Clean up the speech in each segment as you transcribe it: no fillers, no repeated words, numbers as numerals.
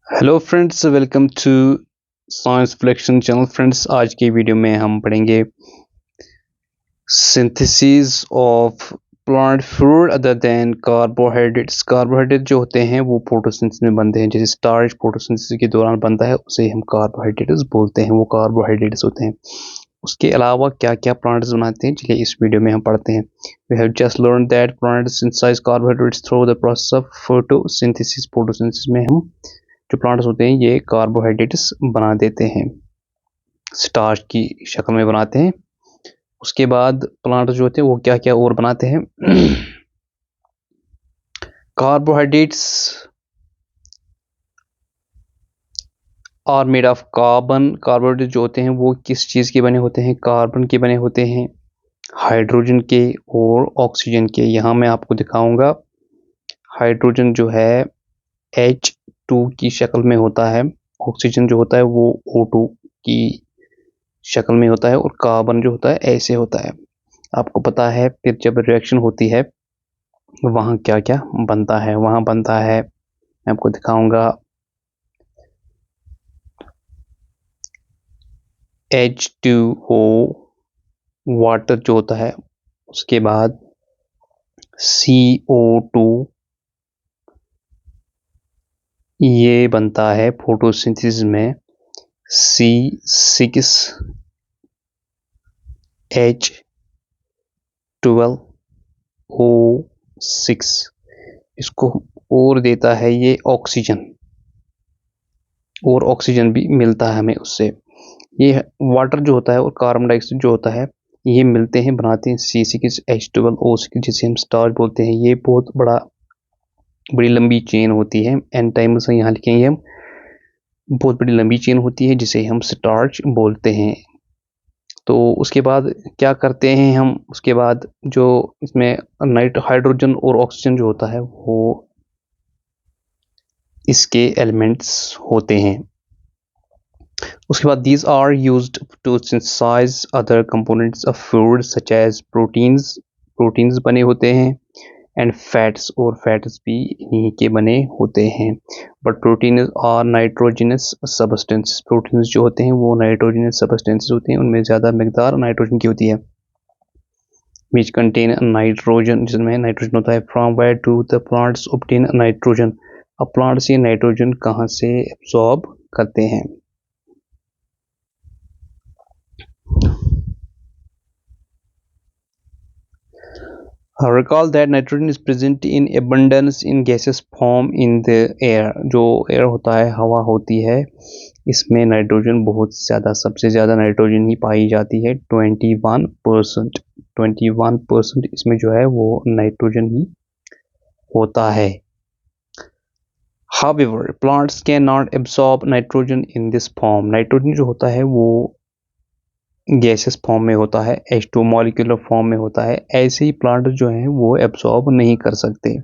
Hello friends, welcome to science flection channel. Friends, आज की video में हम पढ़ेंगे synthesis of plant food other than carbohydrates. Carbohydrate जो होते हैं वो फोटोसिंथेसिस में बनते हैं। जैसे स्टार्च फोटोसिंथेसिस के दौरान बनता है, उसे हम कार्बोहाइड्रेट्स बोलते हैं। वो कार्बोहाइड्रेट्स होते हैं। उसके अलावा क्या क्या प्लांट्स बनाते हैं, चलिए इस वीडियो में हम पढ़ते हैं। We have just learn that plants synthesize carbohydrates through the process of photosynthesis. Photosynthesis में हम जो प्लांट्स होते हैं ये कार्बोहाइड्रेट्स बना देते हैं, स्टार्च की शक्ल में बनाते हैं। उसके बाद प्लांट जो होते हैं वो क्या क्या और बनाते हैं। Carbohydrates are made of carbon. Carbohydrate जो होते हैं वो किस चीज़ के बने होते हैं? कार्बन के बने होते हैं, हाइड्रोजन के और ऑक्सीजन के। यहाँ मैं आपको दिखाऊंगा। हाइड्रोजन जो है H2 की शक्ल में होता है, ऑक्सीजन जो होता है वो O2 की शक्ल में होता है, और कार्बन जो होता है ऐसे होता है। आपको पता है फिर जब रिएक्शन होती है वहाँ क्या क्या बनता है। वहाँ बनता है, मैं आपको दिखाऊंगा, H2O वाटर जो होता है, उसके बाद CO2 ये बनता है फोटोसिंथेसिस में C6H12O6 इसको और देता है ये ऑक्सीजन, और ऑक्सीजन भी मिलता है हमें उससे। ये वाटर जो होता है और कार्बन डाइऑक्साइड जो होता है ये मिलते हैं, बनाते हैं C6H12O6 जिसे हम स्टार्च बोलते हैं। ये बहुत बड़ी लंबी चेन होती है। एन टाइम से यहाँ लिखेंगे हम, बहुत बड़ी लंबी चेन होती है जिसे हम स्टार्च बोलते हैं। तो उसके बाद क्या करते हैं हम, उसके बाद जो इसमें हाइड्रोजन और ऑक्सीजन जो होता है वो इसके एलिमेंट्स होते हैं। उसके बाद these are used to synthesize other components of food such as proteins बने होते हैं, एंड फैट्स, और फैट्स भी इन्हीं के बने होते हैं। But protein are nitrogenous substance. Proteins जो होते हैं वो नाइट्रोजनस सबस्टेंसेस होते हैं, उनमें ज़्यादा मकदार नाइट्रोजन की होती है। विच कंटेन नाइट्रोजन, जिसमें नाइट्रोजन होता है। From where to the plants obtain nitrogen. अब प्लांट्स ये नाइट्रोजन कहाँ से एब्जॉर्ब करते हैं? Recall that nitrogen is present in abundance in gaseous form in the air। जो एयर होता है, हवा होती है, इसमें नाइट्रोजन बहुत ज़्यादा, सबसे ज़्यादा नाइट्रोजन ही पाई जाती है। 21% इसमें जो है वो नाइट्रोजन ही होता है। However, plants cannot absorb nitrogen in this form। Nitrogen जो होता है वो गैसेस फॉर्म में होता है, H2 मॉलिक्यूलर फॉर्म में होता है। ऐसे ही प्लांट जो हैं वो एब्सॉर्ब नहीं कर सकते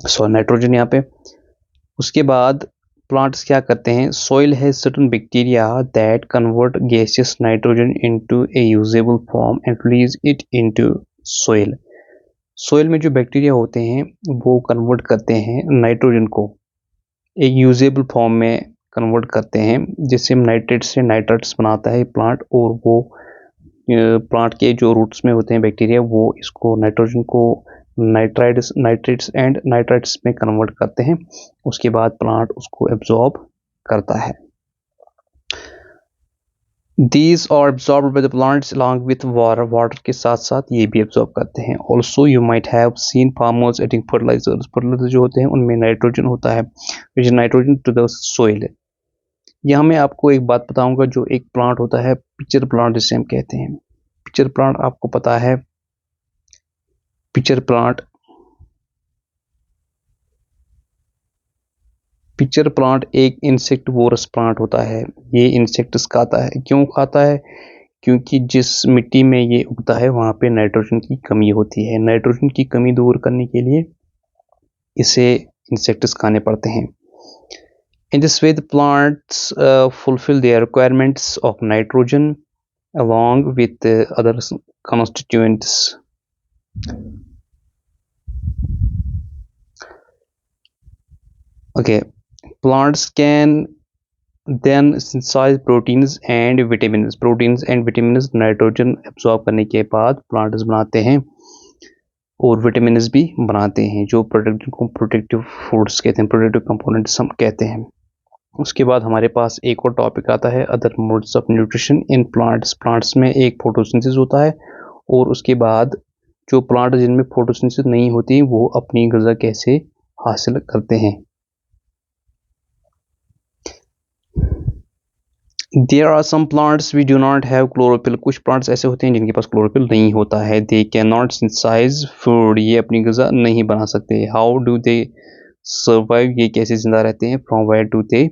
सो नाइट्रोजन यहाँ पे। उसके बाद प्लांट्स क्या करते हैं? Soil has certain bacteria that convert gaseous nitrogen into A usable form and release it into soil. Soil में जो बैक्टीरिया होते हैं वो कन्वर्ट करते हैं नाइट्रोजन को एक यूजेबल फॉर्म में कन्वर्ट करते हैं, जिससे नाइट्रेट से नाइट्रेट्स बनाता है प्लांट, और वो प्लांट के जो रूट्स में होते हैं बैक्टीरिया वो इसको नाइट्रोजन को नाइट्रेट्स एंड नाइट्राइट्स में कन्वर्ट करते हैं। उसके बाद प्लांट उसको एब्जॉर्ब करता है। These are absorbed by the plants along with water। Water के साथ साथ ये भी एब्जॉर्ब करते हैं। Also you might have seen farmers adding fertilizers। Fertilizer जो होते हैं उनमें नाइट्रोजन होता है, which is nitrogen to the soil। यहाँ मैं आपको एक बात बताऊंगा, जो एक प्लांट होता है पिक्चर प्लांट जिसे हम कहते हैं। पिक्चर प्लांट आपको पता है, पिक्चर प्लांट एक इंसेक्टिवोरस प्लांट होता है। ये इंसेक्ट्स खाता है। क्यों खाता है? क्योंकि जिस मिट्टी में ये उगता है वहाँ पे नाइट्रोजन की कमी होती है। नाइट्रोजन की कमी दूर करने के लिए इसे इंसेक्ट्स खाने पड़ते हैं। In this way the plants fulfill their requirements of nitrogen along with the other constituents। Okay, plants can then synthesize proteins and vitamins nitrogen absorb करने के बाद प्लांट्स बनाते हैं और विटामिन्स भी बनाते हैं जो प्रोटेक्टिव फूड्स कहते हैं, प्रोटेक्टिव कंपोनेंट्स हम कहते हैं। उसके बाद हमारे पास एक और टॉपिक आता है other modes of nutrition in plants. Plants में एक फोटोसिंथेसिस होता है और उसके बाद जो प्लांट जिनमें फोटोसिंथेसिस नहीं होती वो अपनी ग़िज़ा कैसे हासिल करते हैं। There are some plants we do not have chlorophyll. कुछ प्लांट्स ऐसे होते हैं जिनके पास क्लोरोफिल नहीं होता है। They can not synthesize food, ये अपनी ग़िज़ा नहीं बना सकते। हाउ डू दे सर्वाइव, ये कैसे जिंदा रहते हैं। From where do they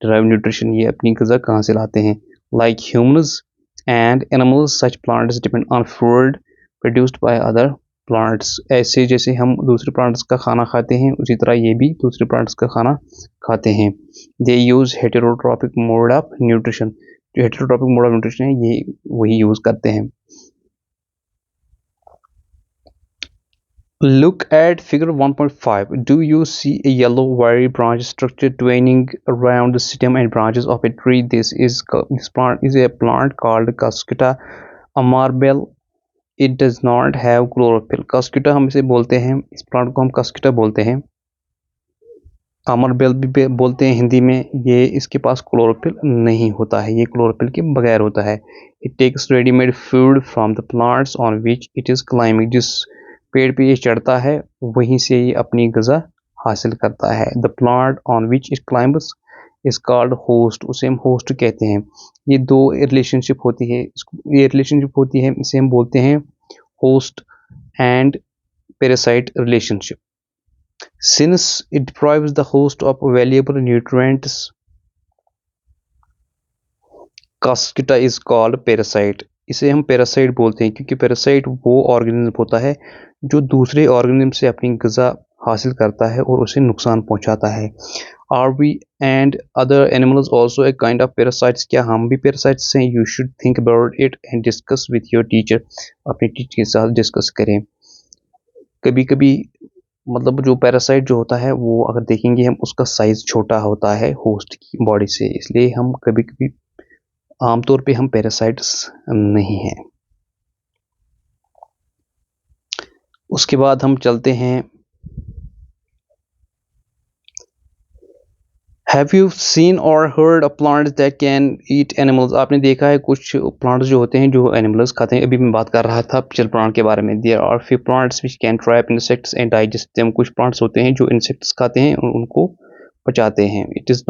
derive nutrition, ये अपनी ग़िज़ा कहाँ से लाते हैं। Like humans and animals such plants depend on food produced by other plants. ऐसे जैसे हम दूसरे प्लांट्स का खाना खाते हैं उसी तरह ये भी दूसरे प्लांट्स का खाना खाते हैं। They use heterotrophic mode of nutrition, जो हेटेरोट्रॉपिक मोड ऑफ न्यूट्रिशन है ये वही यूज़ करते हैं। Look at figure 1.5. Do you see a yellow wiry branch structure twining around the stem and branches of a tree? This plant is a plant called Cuscuta amarbel. It does not have chlorophyll. Cuscuta हम इसे बोलते हैं, इस plant को हम Cuscuta बोलते हैं, अमरबेल भी बोलते हैं हिंदी में। ये इसके पास क्लोरोफिल नहीं होता है, ये क्लोरोफिल के बगैर होता है। It takes readymade food from the plants on which it is climbing, जिस पेड़ पे ये चढ़ता है वहीं से ये अपनी ग़िज़ा हासिल करता है। The plant on which it climbs is called host, उसे हम होस्ट कहते हैं। ये दो रिलेशनशिप होती है, ये रिलेशनशिप होती है, इसे हम बोलते हैं host and parasite relationship. Since it deprives the host of valuable nutrients, Cuscuta is called parasite. इसे हम पैरासाइट बोलते हैं क्योंकि पैरासाइट वो ऑर्गेनिज्म होता है जो दूसरे ऑर्गेनिज्म से अपनी ग़िज़ा हासिल करता है और उसे नुकसान पहुंचाता है। Are we and other animals also a kind of parasites, क्या हम भी पैरासाइट्स हैं। You should think about it and discuss with your teacher, अपने टीचर के साथ डिस्कस करें। कभी कभी मतलब जो पैरासाइट जो होता है वो अगर देखेंगे हम उसका साइज़ छोटा होता है होस्ट की बॉडी से, इसलिए हम कभी कभी आमतौर पे हम पैरासाइट्स नहीं हैं। उसके बाद हम चलते हैं, हैव यू सीन और heard a plants that can eat animals. आपने देखा है कुछ प्लांट्स जो होते हैं जो एनिमल्स खाते हैं। अभी मैं बात कर रहा था पिछले प्लांट के बारे में। There are few plants which can trap insects and digest them. कुछ प्लांट्स होते हैं जो इंसेक्ट्स खाते हैं और उनको पचाते हैं। Is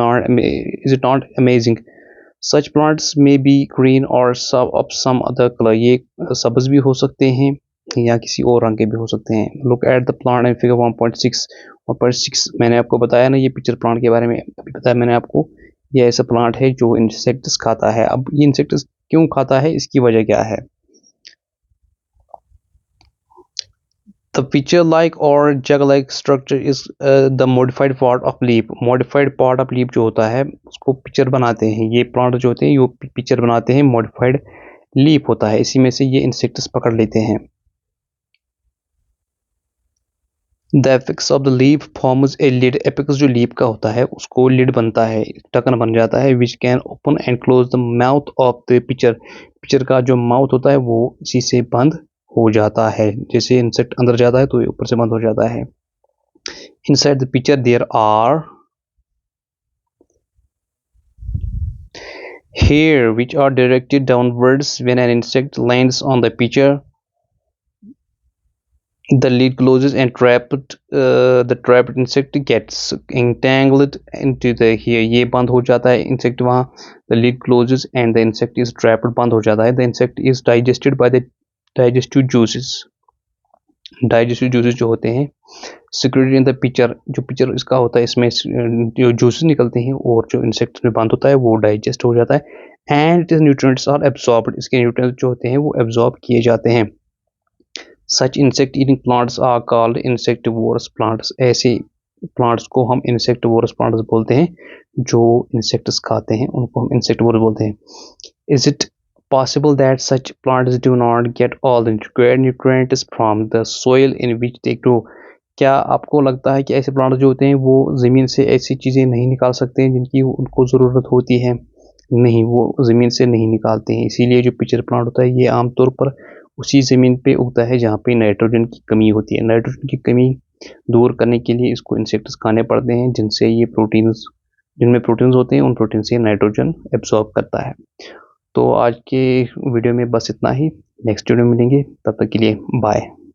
it not amazing. Such plants में बी ग्रीन और सम अदर कलर, ये सब्ज भी हो सकते हैं या किसी और रंग के भी हो सकते हैं। Look at the plant in figure 1.6 मैंने आपको बताया ना, ये पिक्चर प्लांट के बारे में अभी बताया मैंने आपको। ये ऐसा प्लांट है जो इंसेक्ट्स खाता है। अब ये इंसेक्ट्स क्यों खाता है, इसकी वजह क्या है। The feature-like or jug-like structure is the modified part of leaf. Modified part of leaf जो होता है उसको पिक्चर बनाते हैं। ये प्लांट जो होते हैं ये पिक्चर बनाते हैं, मॉडिफाइड लीफ होता है, इसी में से ये इंसेक्ट्स पकड़ लेते हैं। The apex of the leaf forms a lid. Apex जो लीफ का होता है उसको लिड बनता है, ढक्कन बन जाता है। Which can open and close the mouth of the picture. Picture का जो माउथ होता है वो इसी से बंद हो जाता है। जैसे इंसेक्ट अंदर जाता है तो ये ऊपर से बंद हो जाता है। Inside the picture there are hair which are directed downwards. When an insect lands on the pitcher, the lid closes and the trapped insect gets entangled into the hair. ये बंद हो जाता है इंसेक्ट वहाँ। the lid closes and the insect is trapped, बंद हो जाता है। the insect is digested by the digestive juices. Digestive juices जो होते हैं सिक्रेटेड इन द पिक्चर, जो पिक्चर इसका होता है इसमें जो जूसेस निकलते हैं और जो इंसेक्ट में बंद होता है वो डाइजेस्ट हो जाता है। And it is nutrients are absorbed, इसके न्यूट्रिएंट्स जो होते हैं वो एब्जॉर्ब किए जाते हैं। Such insect eating plants are called insectivorous plants. ऐसे प्लांट्स को हम इंसेक्टिवोरस प्लांट्स बोलते हैं, जो इंसेक्ट्स खाते हैं उनको हम इंसेक्टिवोरस बोलते हैं। Is it possible that such plants do not get all the required nutrients from the soil in which they grow? क्या आपको लगता है कि ऐसे प्लांट जो होते हैं वो ज़मीन से ऐसी चीज़ें नहीं निकाल सकते हैं जिनकी उनको ज़रूरत होती है? नहीं, वो ज़मीन से नहीं निकालते हैं। इसीलिए जो पिचर प्लांट होता है ये आमतौर पर उसी ज़मीन पे उगता है जहाँ पे नाइट्रोजन की कमी होती है। नाइट्रोजन की कमी दूर करने के लिए इसको इंसेक्ट्स खाने पड़ते हैं, जिनसे ये प्रोटीन्स, जिनमें प्रोटीन्स होते हैं, उन प्रोटीन से नाइट्रोजन एब्सॉर्ब करता है। तो आज के वीडियो में बस इतना ही। नेक्स्ट वीडियो में मिलेंगे, तब तक के लिए बाय।